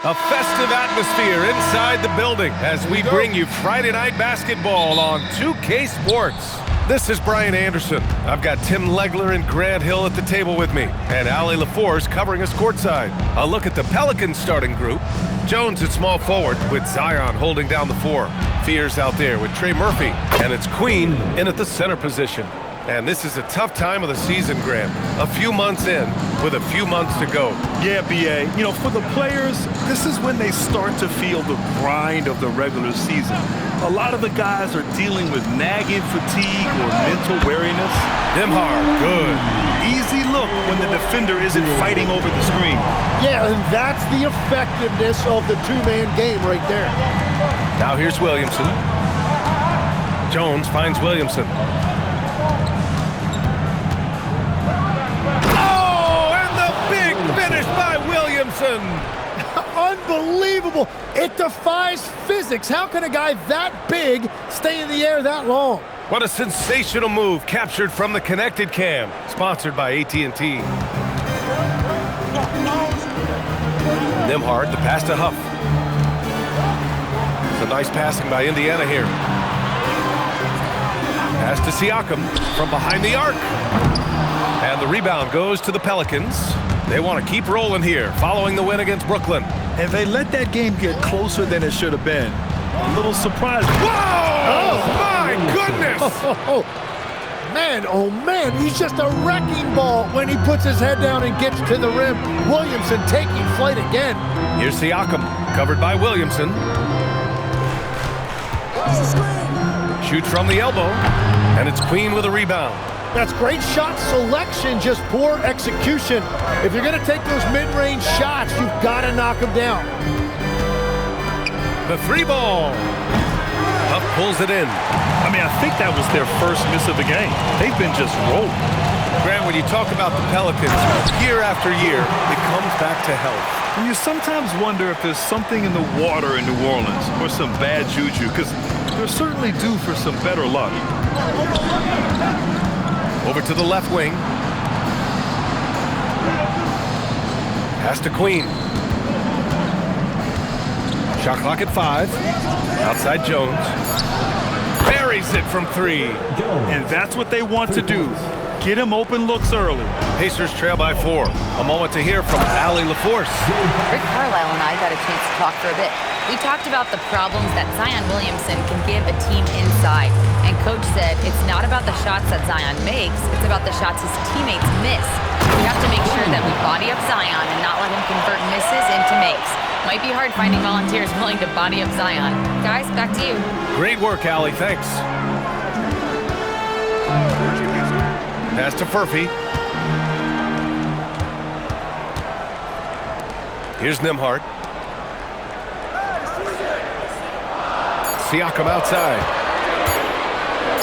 A festive atmosphere inside the building as we bring you Friday Night Basketball on 2K Sports. This is Brian Anderson. I've got Tim Legler and Grant Hill at the table with me, and Allie LaForce covering us courtside. A look at the Pelicans starting group. Jones at small forward with Zion holding down the 4. Fears out there with Trey Murphy, and it's Queen in at the center position. And this is a tough time of the season, Grant. A few months in with a few months to go. Yeah, B.A. You know, for the players, this is when they start to feel the grind of the regular season. A lot of the guys are dealing with nagging fatigue or mental weariness. Nembhard, good. Easy look when the defender isn't fighting over the screen. Yeah, and that's the effectiveness of the two-man game right there. Now here's Williamson. Jones finds Williamson. Finish by Williamson. Unbelievable. It defies physics. How can a guy that big stay in the air that long? What a sensational move captured from the Connected Cam, sponsored by AT&T. Nembhard, the pass to Huff. It's a nice passing by Indiana here. Pass to Siakam from behind the arc. And the rebound goes to the Pelicans. They want to keep rolling here, following the win against Brooklyn. And they let that game get closer than it should have been. A little surprise. Whoa! Oh, my goodness! Oh, man, he's just a wrecking ball when he puts his head down and gets to the rim. Williamson taking flight again. Here's Siakam, covered by Williamson. Shoots from the elbow, and it's Queen with a rebound. That's great shot selection, just poor execution. If you're going to take those mid-range shots, you've got to knock them down. The 3 ball. Huff pulls it in. I mean, I think that was their first miss of the game. They've been just rolling. Grant, when you talk about the Pelicans, year after year, it comes back to health. And you sometimes wonder if there's something in the water in New Orleans or some bad juju, because they're certainly due for some better luck. Over to the left wing. Pass to Queen. Shot clock at 5. Outside Jones. Buries it from 3. And that's what they want to do. Get him open looks early. Pacers trail by 4. A moment to hear from Allie LaForce. Rick Carlisle and I got a chance to talk for a bit. We talked about the problems that Zion Williamson can give a team inside. And Coach said it's not about the shots that Zion makes, it's about the shots his teammates miss. We have to make sure that we body up Zion and not let him convert misses into makes. Might be hard finding volunteers willing to body up Zion. Guys, back to you. Great work, Allie. Thanks. Pass to Furphy. Here's Nembhard. Siakam outside.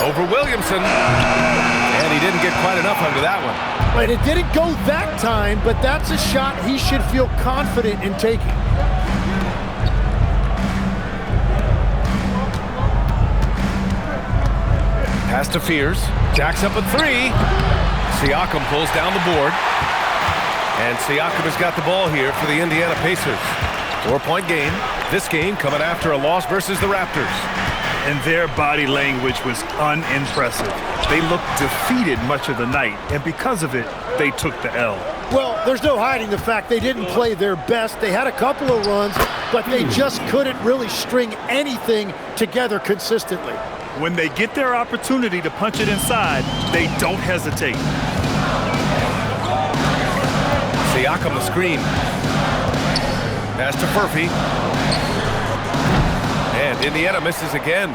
Over Williamson. And he didn't get quite enough under that one. Right, it didn't go that time, but that's a shot he should feel confident in taking. Pass to Fears. Jacks up a 3. Siakam pulls down the board. And Siakam has got the ball here for the Indiana Pacers. 4-point game. This game coming after a loss versus the Raptors. And their body language was unimpressive. They looked defeated much of the night, and because of it, they took the L. Well, there's no hiding the fact they didn't play their best. They had a couple of runs, but they just couldn't really string anything together consistently. When they get their opportunity to punch it inside, they don't hesitate. Siakam the screen. Pass to Furphy. And Indiana misses again.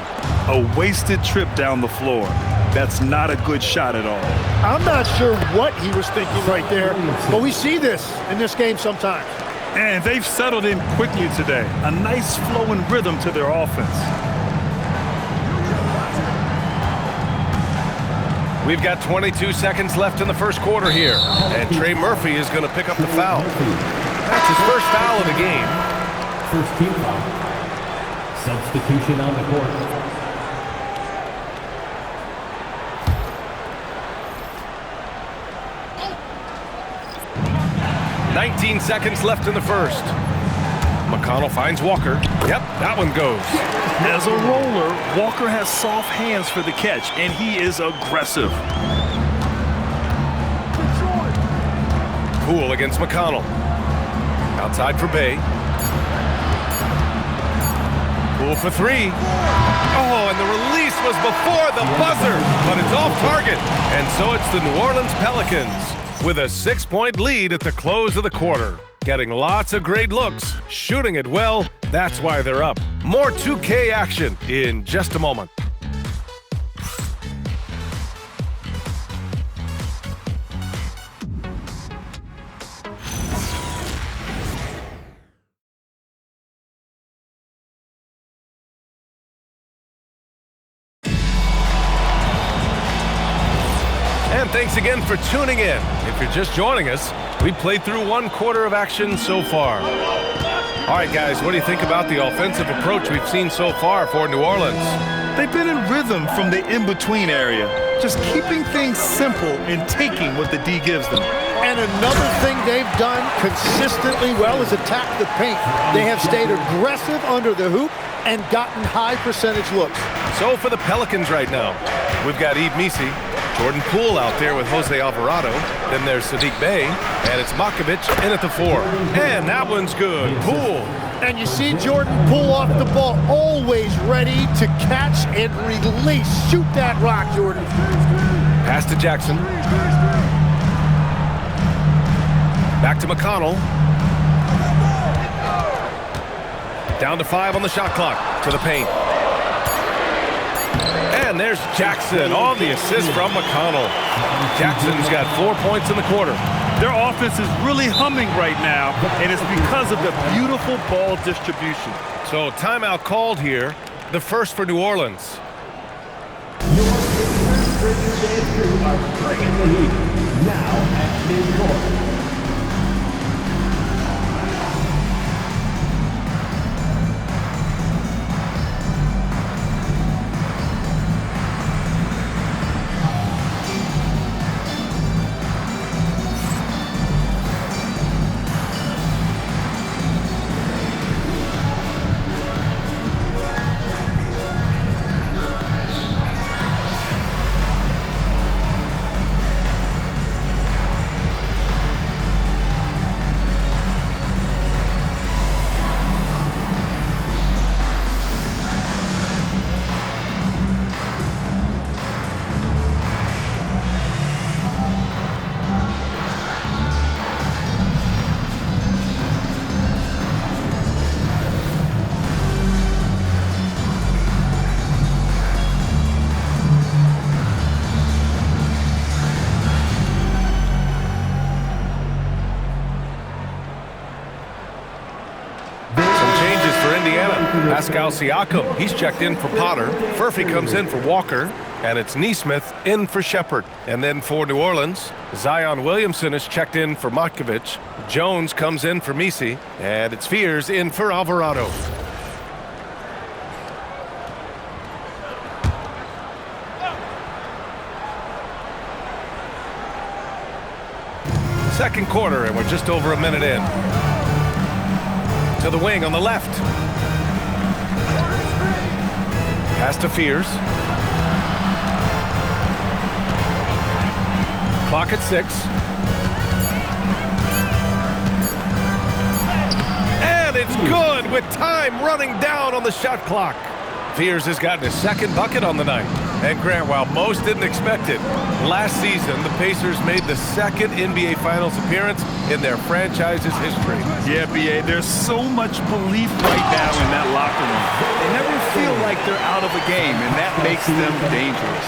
A wasted trip down the floor. That's not a good shot at all. I'm not sure what he was thinking right there, but we see this in this game sometimes. And they've settled in quickly today. A nice flowing rhythm to their offense. We've got 22 seconds left in the first quarter here. And Trey Murphy is going to pick up the foul. That's his first foul of the game. First team foul. Substitution on the court. 19 seconds left in the first. McConnell finds Walker. Yep, that one goes. As a roller, Walker has soft hands for the catch, and he is aggressive. Poole against McConnell. Outside for Bay. Poole for three. Oh, and the release was before the buzzer, but it's off target. And so it's the New Orleans Pelicans with a 6-point lead at the close of the quarter. Getting lots of great looks, shooting it well, that's why they're up. More 2K action in just a moment. And thanks again for tuning in. If you're just joining us, we played through 1 quarter of action so far. All right, guys, what do you think about the offensive approach we've seen so far for New Orleans? They've been in rhythm from the in-between area, just keeping things simple and taking what the D gives them. And another thing they've done consistently well is attack the paint. They have stayed aggressive under the hoop and gotten high percentage looks. So for the Pelicans right now, we've got Yves Missi, Jordan Poole out there with Jose Alvarado. Then there's Saddiq Bey, and it's Makovich in at the 4. And that one's good. Poole. And you see Jordan Poole off the ball, always ready to catch and release. Shoot that rock, Jordan. Pass to Jackson. Back to McConnell. Down to 5 on the shot clock. To the paint. And there's Jackson on the assist from McConnell. Jackson's got 4 points in the quarter. Their offense is really humming right now, and it's because of the beautiful ball distribution. So timeout called here, the first for New Orleans. Your Pacers, Bridges, and crew are bringing the heat. Now at midcourt. Pascal Siakam, he's checked in for Potter. Furphy comes in for Walker. And it's Nesmith in for Shepard. And then for New Orleans, Zion Williamson is checked in for Matkovich. Jones comes in for Missi. And it's Fears in for Alvarado. Second quarter, and we're just over a minute in. To the wing on the left. Pass to Fears. Clock at 6. And it's good with time running down on the shot clock. Fears has gotten his second bucket on the night. And Grant, while most didn't expect it, last season the Pacers made the second NBA Finals appearance in their franchise's history. Yeah, B.A., there's so much belief right now in that locker room. They never feel like they're out of a game, and that makes them dangerous.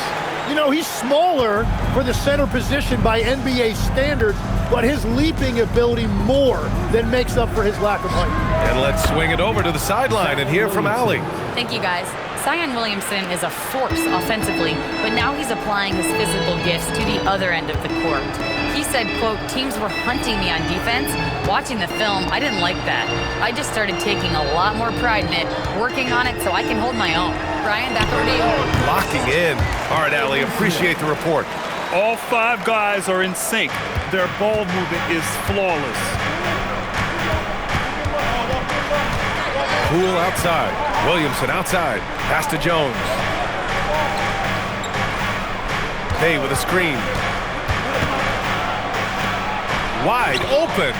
You know, he's smaller for the center position by NBA standards, but his leaping ability more than makes up for his lack of height. And let's swing it over to the sideline and hear from Allie. Thank you, guys. Zion Williamson is a force offensively, but now he's applying his physical gifts to the other end of the court. He said, quote, teams were hunting me on defense. Watching the film, I didn't like that. I just started taking a lot more pride in it, working on it so I can hold my own. Brian, back over to you. Locking in. All right, Allie, appreciate the report. All 5 guys are in sync. Their ball movement is flawless. Poole outside. Williamson outside. Pass to Jones. Bay with a screen. Wide open.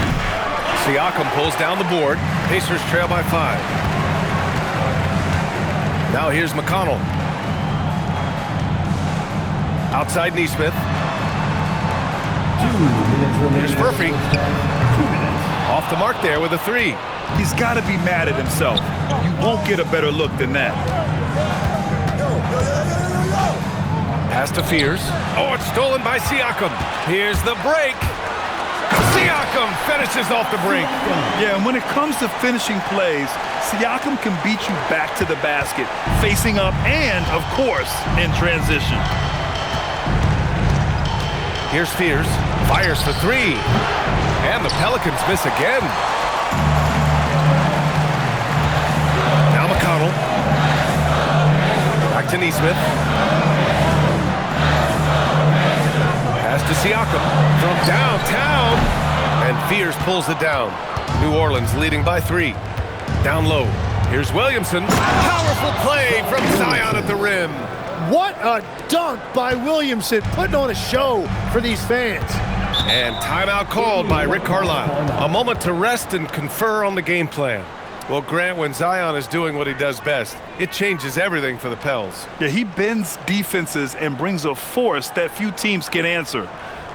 Siakam pulls down the board. Pacers trail by 5. Now here's McConnell. Outside Nesmith. 2 minutes remaining. Here's Murphy. 2 minutes. Off the mark there with a 3. He's got to be mad at himself. You won't get a better look than that. Pass to Fears. Oh, it's stolen by Siakam. Here's the break. Siakam finishes off the break. Yeah, and when it comes to finishing plays, Siakam can beat you back to the basket, facing up and, of course, in transition. Here's Fears. Fires for 3. And the Pelicans miss again. Now McConnell. Back to Nesmith. Pass to Siakam from downtown. And Fears pulls it down. New Orleans leading by 3. Down low. Here's Williamson. Powerful play from Zion at the rim. What a dunk by Williamson, putting on a show for these fans. And timeout called by Rick Carlisle. A moment to rest and confer on the game plan. Well, Grant, when Zion is doing what he does best, it changes everything for the Pels. Yeah, he bends defenses and brings a force that few teams can answer.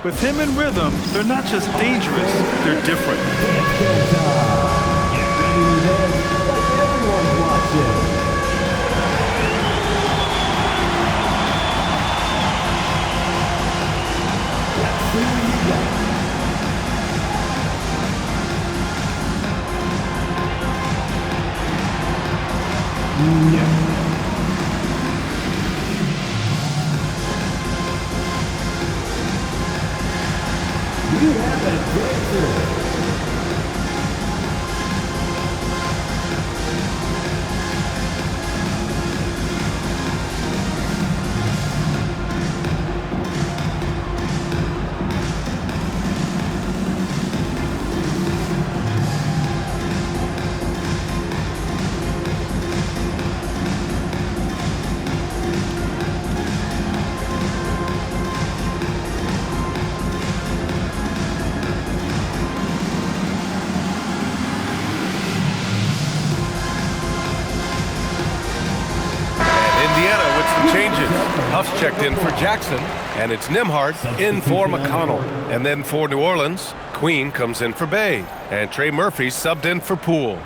With him in rhythm, they're not just dangerous, they're different. Everyone's watching. Let's see what you got. You have a dancer. Changes. Huff's checked in for Jackson, and it's Nembhard in for McConnell. And then for New Orleans, Queen comes in for Bay, and Trey Murphy subbed in for Poole.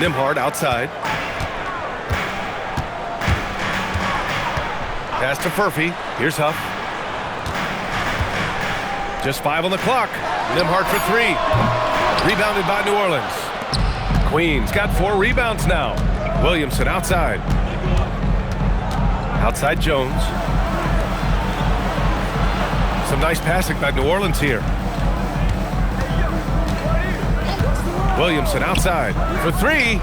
Nembhard outside. Pass to Furphy. Here's Huff. Just 5 on the clock. Nembhard for 3. Rebounded by New Orleans. Queen's got 4 rebounds now. Williamson outside. Outside Jones. Some nice passing by New Orleans here. Williamson outside for 3.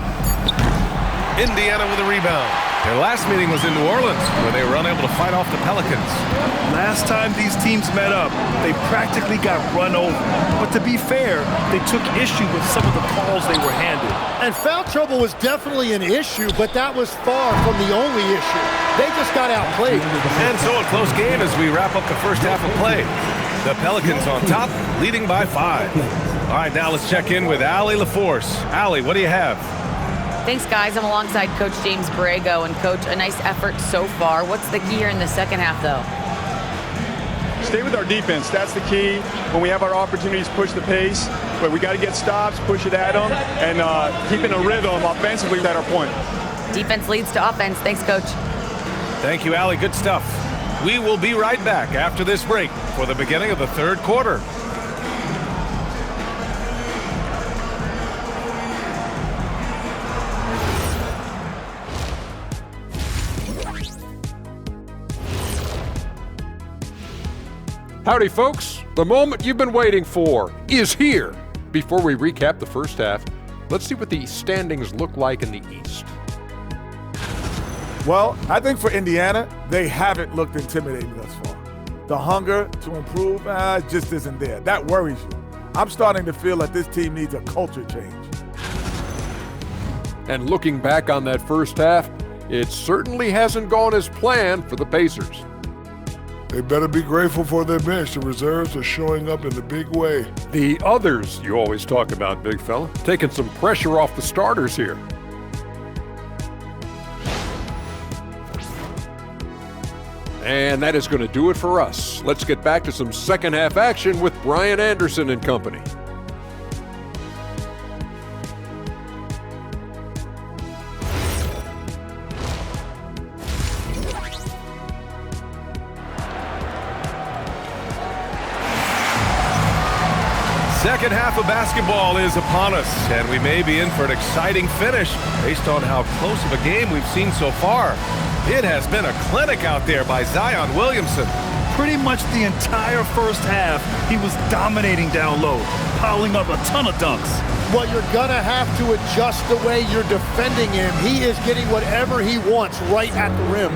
Indiana with a rebound. Their last meeting was in New Orleans, where they were unable to fight off the Pelicans. Last time these teams met up, they practically got run over. But to be fair, they took issue with some of the calls they were handed. And foul trouble was definitely an issue, but that was far from the only issue. They just got outplayed. And so a close game as we wrap up the first half of play. The Pelicans on top, leading by 5. All right, now let's check in with Allie LaForce. Allie, what do you have? Thanks, guys. I'm alongside Coach James Borrego. And, Coach, a nice effort so far. What's the key here in the second half, though? Stay with our defense. That's the key. When we have our opportunities, push the pace. But we got to get stops, push it at them, and keeping a rhythm offensively at our point. Defense leads to offense. Thanks, Coach. Thank you, Allie. Good stuff. We will be right back after this break for the beginning of the third quarter. Howdy, folks. The moment you've been waiting for is here. Before we recap the first half, Let's see what the standings look like in the East. Well, I think for Indiana, they haven't looked intimidating thus far. The hunger to improve just isn't there. That worries you. I'm starting to feel that this team needs a culture change. And looking back on that first half, it certainly hasn't gone as planned for the Pacers. They better be grateful for their bench. The reserves are showing up in a big way. The others you always talk about, big fella, taking some pressure off the starters here. And that is going to do it for us. Let's get back to some second half action with Brian Anderson and company. Second half of basketball is upon us, and we may be in for an exciting finish based on how close of a game we've seen so far. It has been a clinic out there by Zion Williamson. Pretty much the entire first half, he was dominating down low, piling up a ton of dunks. Well, you're going to have to adjust the way you're defending him. He is getting whatever he wants right at the rim.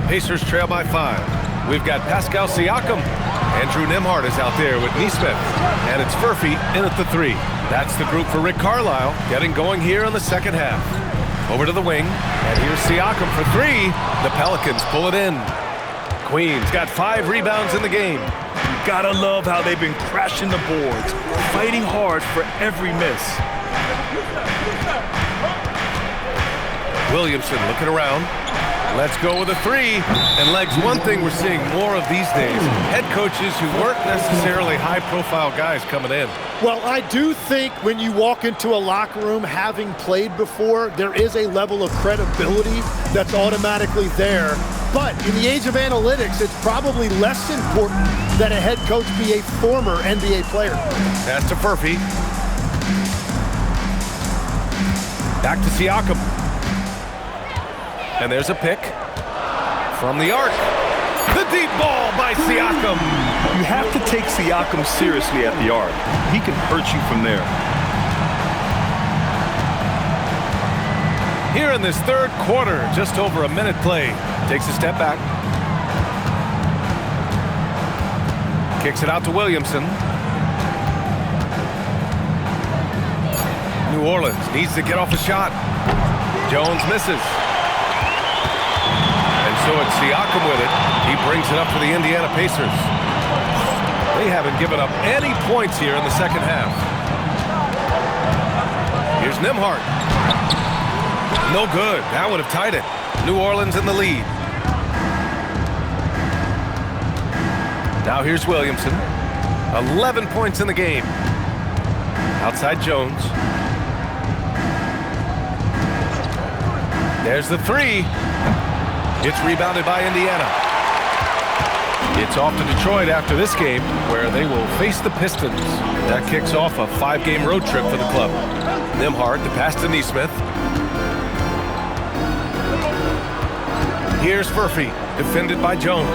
Pacers trail by 5. We've got Pascal Siakam. Andrew Nembhard is out there with Nesmith. And it's Furphy in at the 3. That's the group for Rick Carlisle getting going here in the second half. Over to the wing, and here's Siakam for 3. The Pelicans pull it in. Queens got 5 rebounds in the game. You gotta love how they've been crashing the boards, fighting hard for every miss. Williamson looking around. Let's go with a 3. And Legs, one thing we're seeing more of these days, head coaches who weren't necessarily high-profile guys coming in. Well, I do think when you walk into a locker room having played before, there is a level of credibility that's automatically there. But in the age of analytics, it's probably less important that a head coach be a former NBA player. Pass to Furphy. Back to Siakam. And there's a pick from the arc. The deep ball by Siakam. You have to take Siakam seriously at the arc. He can hurt you from there. Here in this third quarter, just over a minute played. Takes a step back. Kicks it out to Williamson. New Orleans needs to get off a shot. Jones misses. So it's Siakam with it. He brings it up for the Indiana Pacers. They haven't given up any points here in the second half. Here's Nembhard. No good. That would have tied it. New Orleans in the lead. Now here's Williamson. 11 points in the game. Outside Jones. There's the 3. It's rebounded by Indiana. It's off to Detroit after this game, where they will face the Pistons. That kicks off a 5-game road trip for the club. Nembhard, the pass to Nesmith. Here's Furphy, defended by Jones.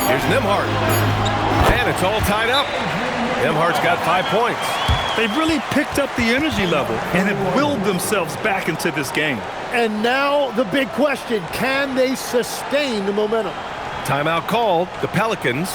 Here's Nembhard. And it's all tied up. Nembhard's got 5 points. They've really picked up the energy level and have willed themselves back into this game. And now the big question, can they sustain the momentum? Timeout called, the Pelicans.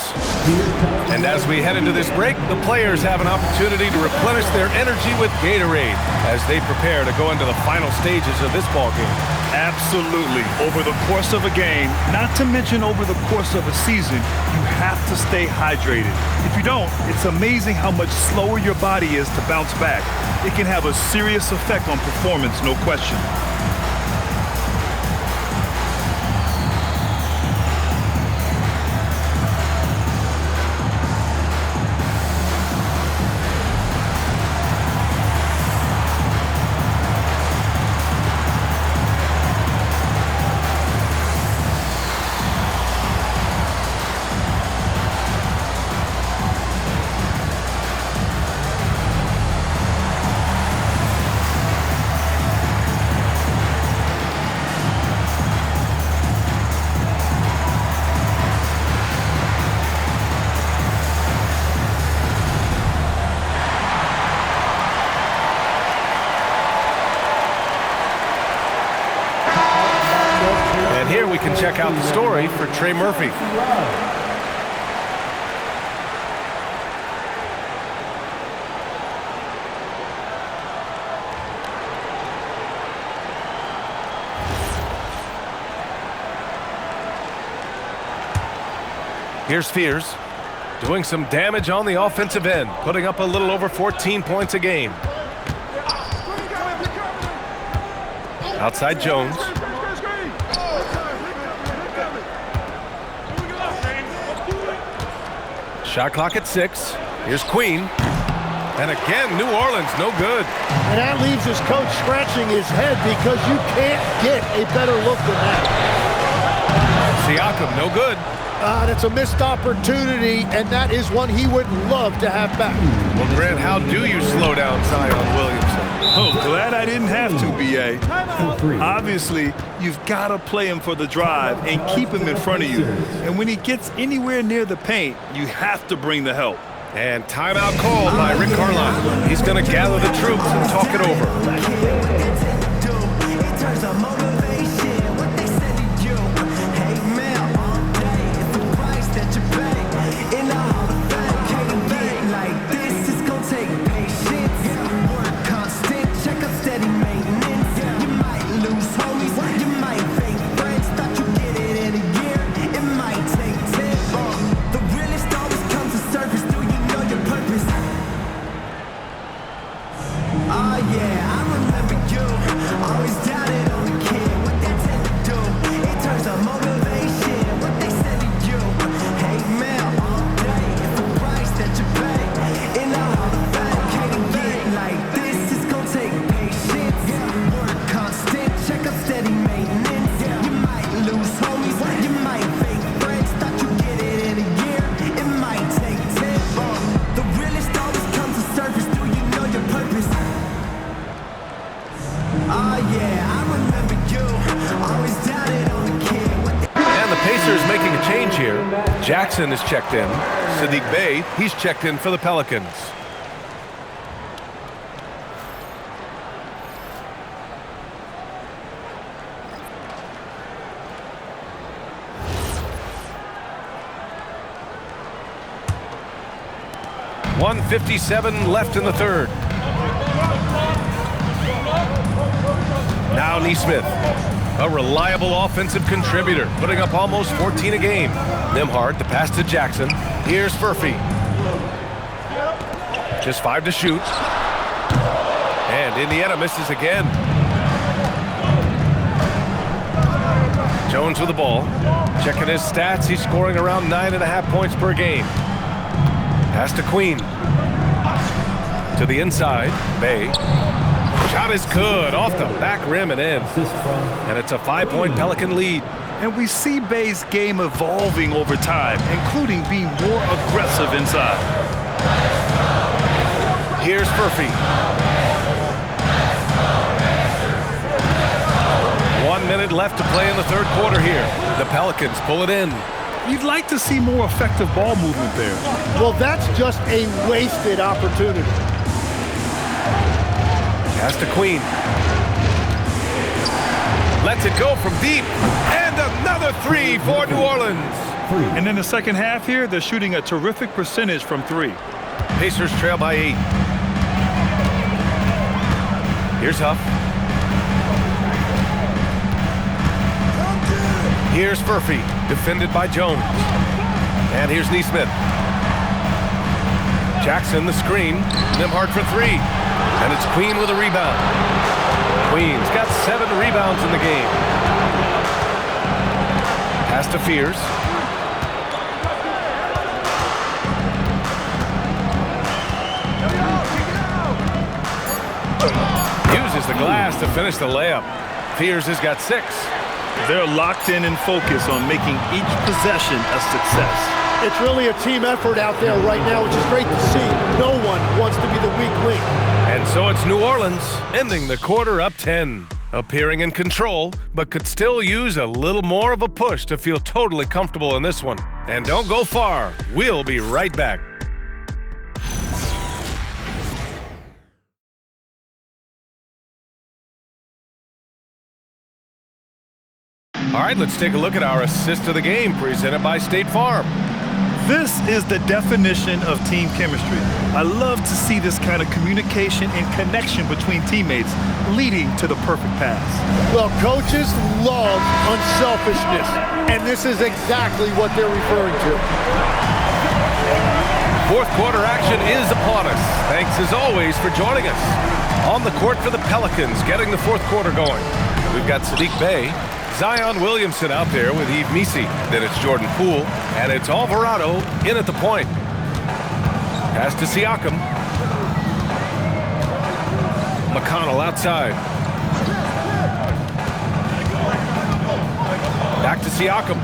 And as we head into this break, the players have an opportunity to replenish their energy with Gatorade as they prepare to go into the final stages of this ball game. Absolutely. Over the course of a game, not to mention over the course of a season, you have to stay hydrated. If you don't, it's amazing how much slower your body is to bounce back. It can have a serious effect on performance, no question. check out the story for Trey Murphy. Here's Fears, doing some damage on the offensive end, putting up a little over 14 points a game. Outside Jones. Shot clock at 6. Here's Queen. And again, New Orleans, no good. And that leaves his coach scratching his head because you can't get a better look than that. Siakam, no good. That's a missed opportunity, and that is one he would love to have back. Well, Grant, how do you slow down Zion Williamson? Oh, glad I didn't have to, B.A. Obviously, you've got to play him for the drive and keep him in front of you. And when he gets anywhere near the paint, you have to bring the help. And timeout called by Rick Carlisle. He's going to gather the troops and talk it over. Jackson is checked in. Sadiq Bey, he's checked in for the Pelicans. .157 left in the third. Now Nesmith, a reliable offensive contributor, putting up almost 14 a game. Nembhard, the pass to Jackson. Here's Furphy. Just 5 to shoot. And Indiana misses again. Jones with the ball. Checking his stats, he's scoring around 9.5 points per game. Pass to Queen. To the inside, Bey. Shot is good, off the back rim and in. And it's a 5-point Pelican lead. And we see Bey's game evolving over time, including being more aggressive inside. Here's Furphy. 1 minute left to play in the third quarter here. The Pelicans pull it in. You'd like to see more effective ball movement there. Well, that's just a wasted opportunity. Pass to Queen. Lets it go from deep. And another 3 for New Orleans. And in the second half here, they're shooting a terrific percentage from 3. Pacers trail by 8. Here's Huff. Here's Furphy, defended by Jones. And here's Nesmith. Jackson the screen. Nembhard for 3. And it's Queen with a rebound. Queen's got 7 rebounds in the game. Pass to Fears. Uses the glass to finish the layup. Fears has got 6. They're locked in and focused on making each possession a success. It's really a team effort out there right now, which is great to see. No one wants to be the weak link. And so it's New Orleans, ending the quarter up 10. Appearing in control, but could still use a little more of a push to feel totally comfortable in this one. And don't go far. We'll be right back. All right, let's take a look at our assist of the game presented by State Farm. This is the definition of team chemistry. I love to see this kind of communication and connection between teammates leading to the perfect pass. Well, coaches love unselfishness, and this is exactly what they're referring to. Fourth quarter action is upon us. Thanks as always for joining us. On the court for the Pelicans, getting the fourth quarter going. We've got Saddiq Bey, Zion Williamson out there with Yves Missi. Then it's Jordan Poole, and it's Alvarado in at the point. Pass to Siakam. McConnell outside. Back to Siakam.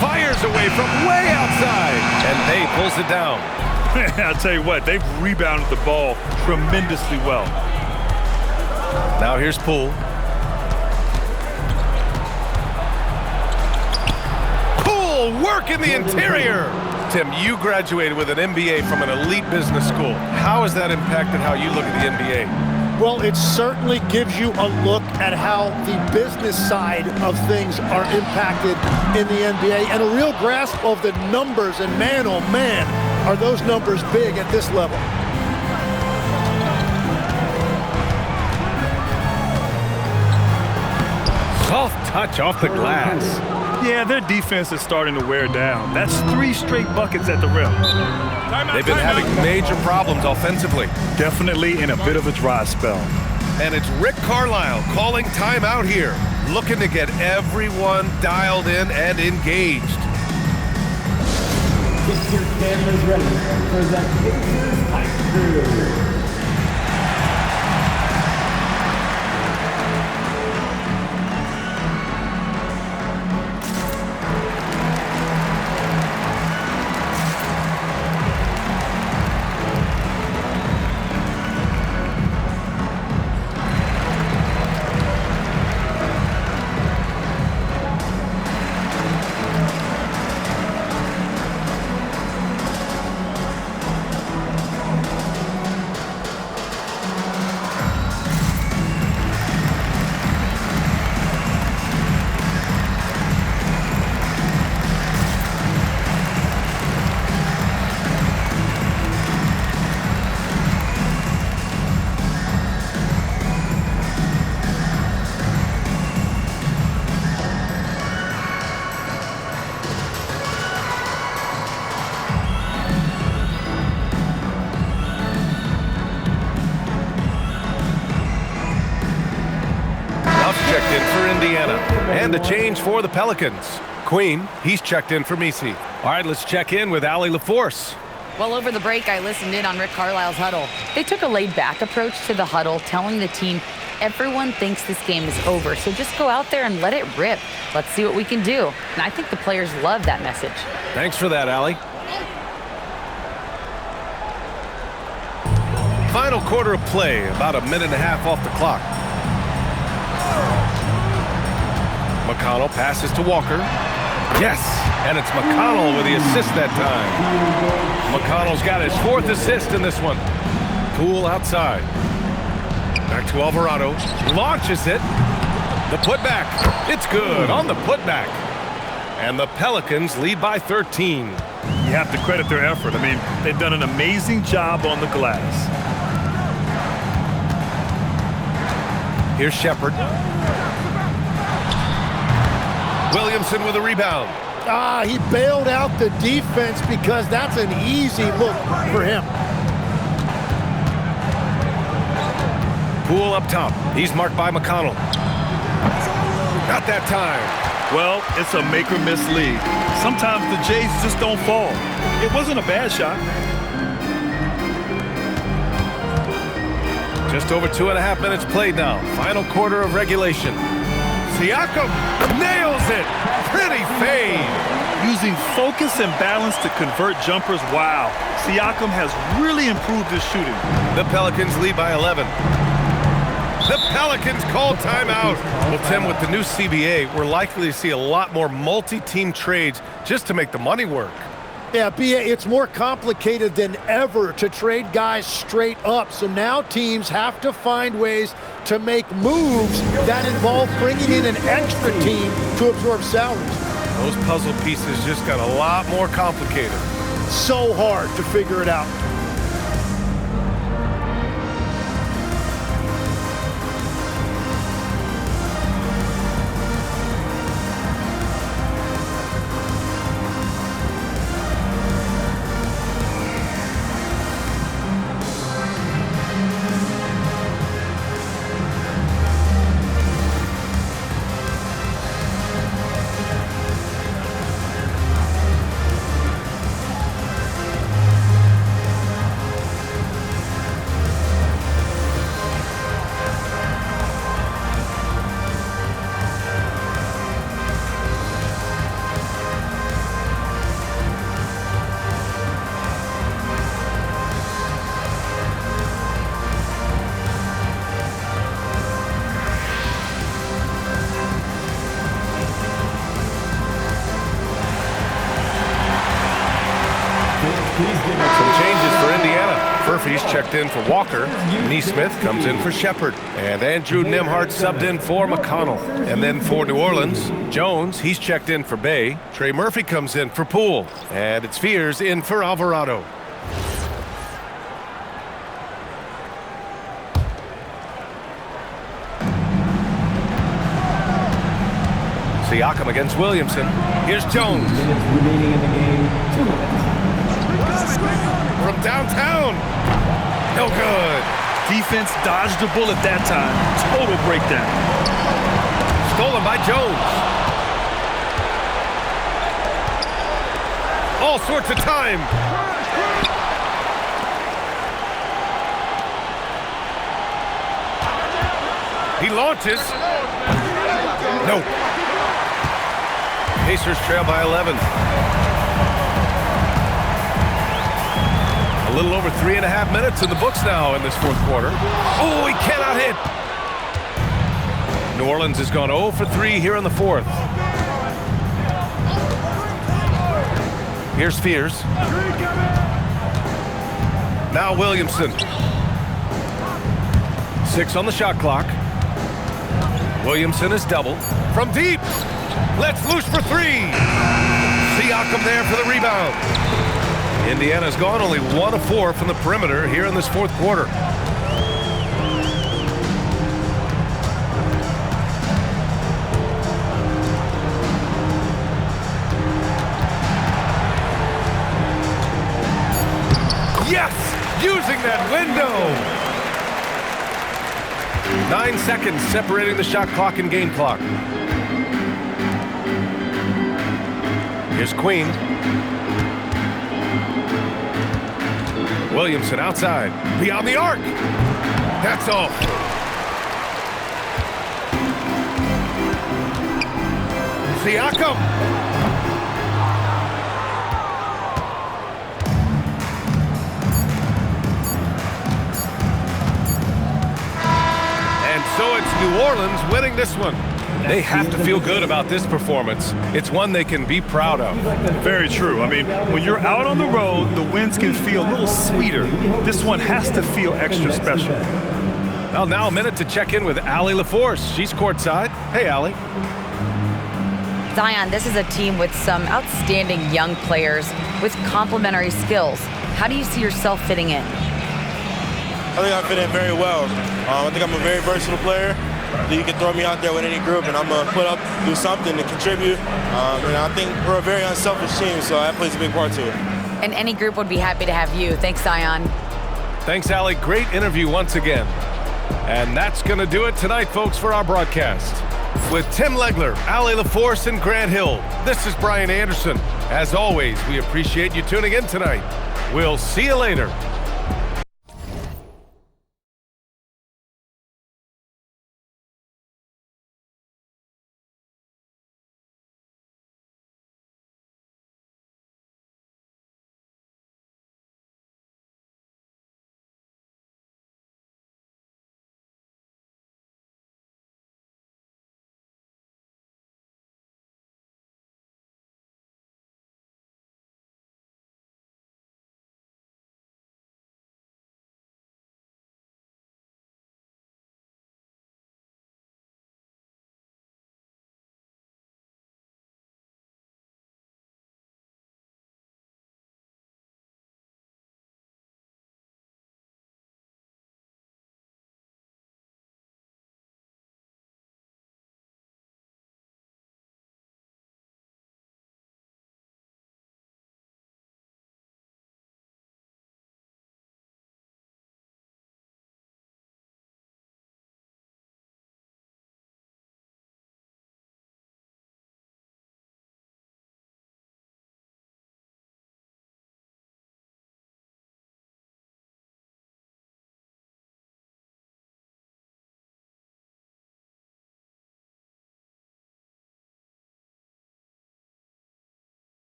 Fires away from way outside, and Bey pulls it down. I'll tell you what, they've rebounded the ball tremendously well. Now here's Poole. Poole work in the interior. Tim, you graduated with an MBA from an elite business school. How has that impacted how you look at the NBA? Well, it certainly gives you a look at how the business side of things are impacted in the NBA and a real grasp of the numbers. And man, oh man, are those numbers big at this level. Soft touch off the glass. Yeah, their defense is starting to wear down. That's 3 straight buckets at the rim. They've been having major problems offensively. Definitely in a bit of a dry spell. And it's Rick Carlisle calling timeout here, looking to get everyone dialed in and engaged. Get your cameras ready for the Pacers Hype Crew. Checked in for Indiana. And a change for the Pelicans. Queen, he's checked in for Missi. All right, let's check in with Allie LaForce. Well, over the break, I listened in on Rick Carlisle's huddle. They took a laid-back approach to the huddle, telling the team everyone thinks this game is over, so just go out there and let it rip. Let's see what we can do. And I think the players love that message. Thanks for that, Allie. Final quarter of play, about a minute and a half off the clock. McConnell passes to Walker. Yes, and it's McConnell with the assist that time. McConnell's got his 4th assist in this one. Poole outside. Back to Alvarado. Launches it. The putback. It's good on the putback. And the Pelicans lead by 13. You have to credit their effort. I mean, they've done an amazing job on the glass. Here's Shepherd. Williamson with a rebound. He bailed out the defense because that's an easy look for him. Poole up top. He's marked by McConnell. Not that time. Well, it's a make or miss lead. Sometimes the Jays just don't fall. It wasn't a bad shot. Just over 2.5 minutes played now. Final quarter of regulation. Siakam nails it. Pretty fade. Using focus and balance to convert jumpers. Wow. Siakam has really improved his shooting. The Pelicans lead by 11. The Pelicans call timeout. Well, Tim, with the new CBA, we're likely to see a lot more multi-team trades just to make the money work. Yeah, B.A., it's more complicated than ever to trade guys straight up. So now teams have to find ways to make moves that involve bringing in an extra team to absorb salaries. Those puzzle pieces just got a lot more complicated. So hard to figure it out. Some changes for Indiana. Furphy's checked in for Walker. Neesmith comes in for Shepard. And Andrew Nembhard subbed in for McConnell. And then for New Orleans, Jones, he's checked in for Bay. Trey Murphy comes in for Poole. And it's Fears in for Alvarado. Siakam against Williamson. Here's Jones. Remaining in the game, 2 minutes. From downtown. No good. Defense dodged the bullet that time. Total breakdown. Stolen by Jones. All sorts of time. He launches. No. Pacers trail by 11. A little over 3.5 minutes in the books now in this fourth quarter. Oh, he cannot hit. New Orleans has gone 0 for 3 here in the fourth. Here's Fears. Now Williamson. 6 on the shot clock. Williamson is double. From deep. Let's loose for 3. Siakam there for the rebound. Indiana's gone only 1 of 4 from the perimeter here in this fourth quarter. Yes! Using that window! 9 seconds separating the shot clock and game clock. Here's Queen. Williamson outside, beyond the arc. That's off. Siakam. And so it's New Orleans winning this one. They have to feel good about this performance. It's one they can be proud of. Very true. I mean, when you're out on the road, the wins can feel a little sweeter. This one has to feel extra special. Well, now a minute to check in with Allie LaForce. She's courtside. Hey, Allie. Zion, this is a team with some outstanding young players with complementary skills. How do you see yourself fitting in? I think I fit in very well. I think I'm a very versatile player. You can throw me out there with any group, and I'm going to put up, do something to contribute. And I think we're a very unselfish team, so that plays a big part to it. And any group would be happy to have you. Thanks, Zion. Thanks, Allie. Great interview once again. And that's going to do it tonight, folks, for our broadcast. With Tim Legler, Allie LaForce, and Grant Hill, this is Brian Anderson. As always, we appreciate you tuning in tonight. We'll see you later.